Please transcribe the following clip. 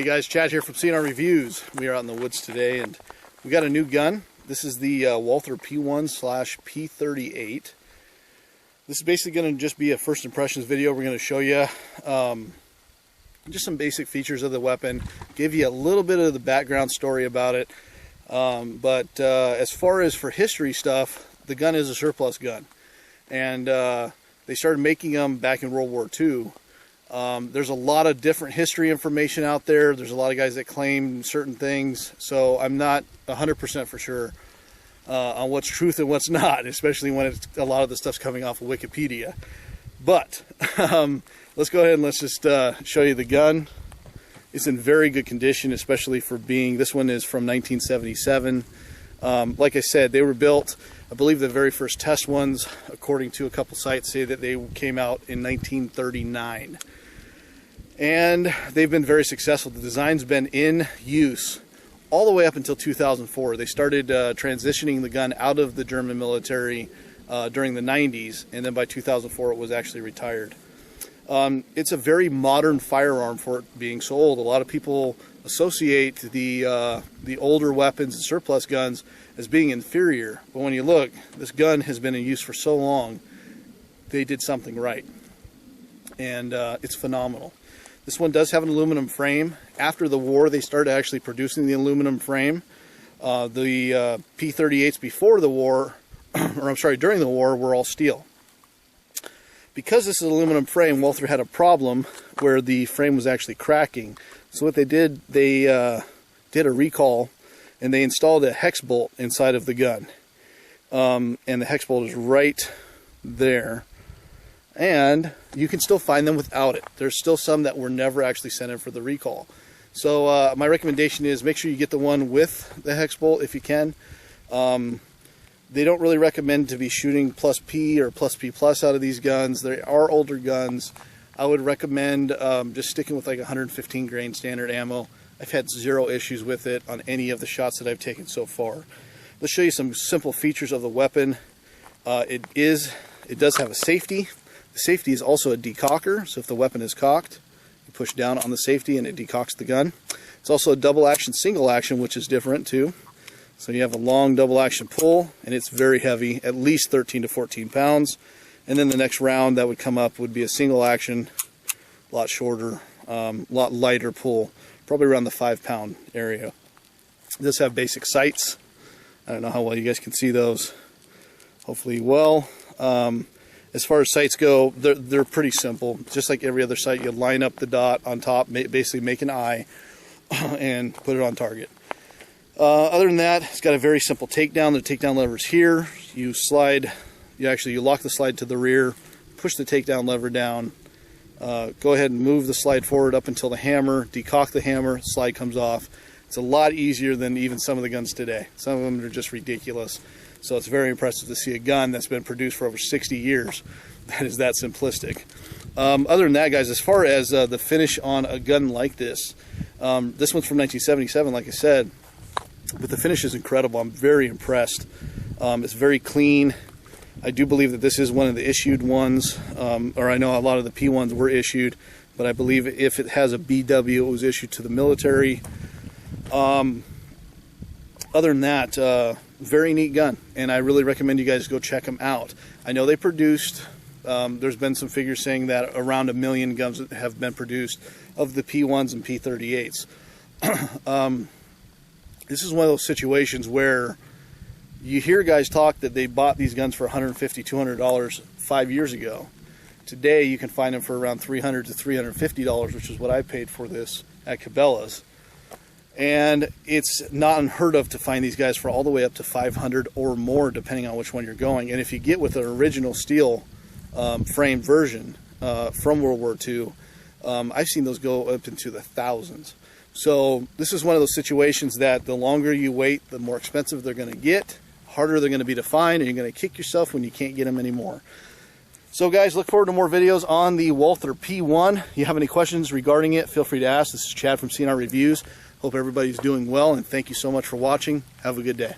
Hey guys, Chad here from CNR Reviews. We are out in the woods today and we got a new gun. This is the Walther P1/P38. This is basically going to just be a first impressions video. We're going to show you just some basic features of the weapon, give you a little bit of the background story about it. But as far as for history stuff, the gun is a surplus gun. And they started making them back in World War II. There's a lot of different history information out there. There's a lot of guys that claim certain things, so I'm not 100% for sure on what's truth and what's not, especially when a lot of the stuff's coming off of Wikipedia. But let's go ahead and let's just show you the gun. It's in very good condition, especially for being, this one is from 1977. Like I said, they were built, I believe the very first test ones, according to a couple sites, say that they came out in 1939. And they've been very successful. The design's been in use all the way up until 2004. They started transitioning the gun out of the German military during the 90s, and then by 2004 it was actually retired. It's a very modern firearm for it being so old. A lot of people associate the older weapons and surplus guns as being inferior, but when you look, this gun has been in use for so long, they did something right, and it's phenomenal. This one does have an aluminum frame. After the war, they started actually producing the aluminum frame. The P38s before the war, or I'm sorry, during the war, were all steel. Because this is an aluminum frame, Walther had a problem where the frame was actually cracking. So what they did, they did a recall and they installed a hex bolt inside of the gun. And the hex bolt is right there. And you can still find them without it. There's still some that were never actually sent in for the recall. So my recommendation is make sure you get the one with the hex bolt if you can. They don't really recommend to be shooting plus P or plus P plus out of these guns. They are older guns. I would recommend just sticking with like 115 grain standard ammo. I've had zero issues with it on any of the shots that I've taken so far. Let's show you some simple features of the weapon. It does have a safety. The safety is also a decocker, so if the weapon is cocked, you push down on the safety and it decocks the gun. It's also a double action, single action, which is different too. So you have a long double action pull, and it's very heavy, at least 13 to 14 pounds. And then the next round that would come up would be a single action, a lot shorter, lot lighter pull, probably around the 5-pound area. It does have basic sights. I don't know how well you guys can see those. Hopefully well. As far as sights go, they're pretty simple. Just like every other sight, you line up the dot on top, basically make an eye, and put it on target. Other than that, it's got a very simple takedown. The takedown lever's here. You slide, you lock the slide to the rear, push the takedown lever down, go ahead and move the slide forward up until the hammer, decock the hammer, slide comes off. It's a lot easier than even some of the guns today. Some of them are just ridiculous. So it's very impressive to see a gun that's been produced for over 60 years that is that simplistic. Other than that, guys, as far as the finish on a gun like this one's from 1977, like I said, but the finish is incredible. I'm very impressed. It's very clean. I do believe that this is one of the issued ones, or I know a lot of the P1s were issued, but I believe if it has a BW, it was issued to the military. Other than that, very neat gun, and I really recommend you guys go check them out. I know they produced, there's been some figures saying that around 1 million guns have been produced of the P1s and P38s. This is one of those situations where you hear guys talk that they bought these guns for $150, $200 5 years ago. Today you can find them for around $300 to $350, which is what I paid for this at Cabela's. And it's not unheard of to find these guys for all the way up to $500 or more, depending on which one you're going. And if you get with an original steel frame version from World War II, I've seen those go up into the thousands. So this is one of those situations that the longer you wait, the more expensive they're going to get, harder they're going to be to find, and you're going to kick yourself when you can't get them anymore. So guys, look forward to more videos on the Walther P1. If you have any questions regarding it, feel free to ask. This is Chad from CNR Reviews. Hope everybody's doing well, and thank you so much for watching. Have a good day.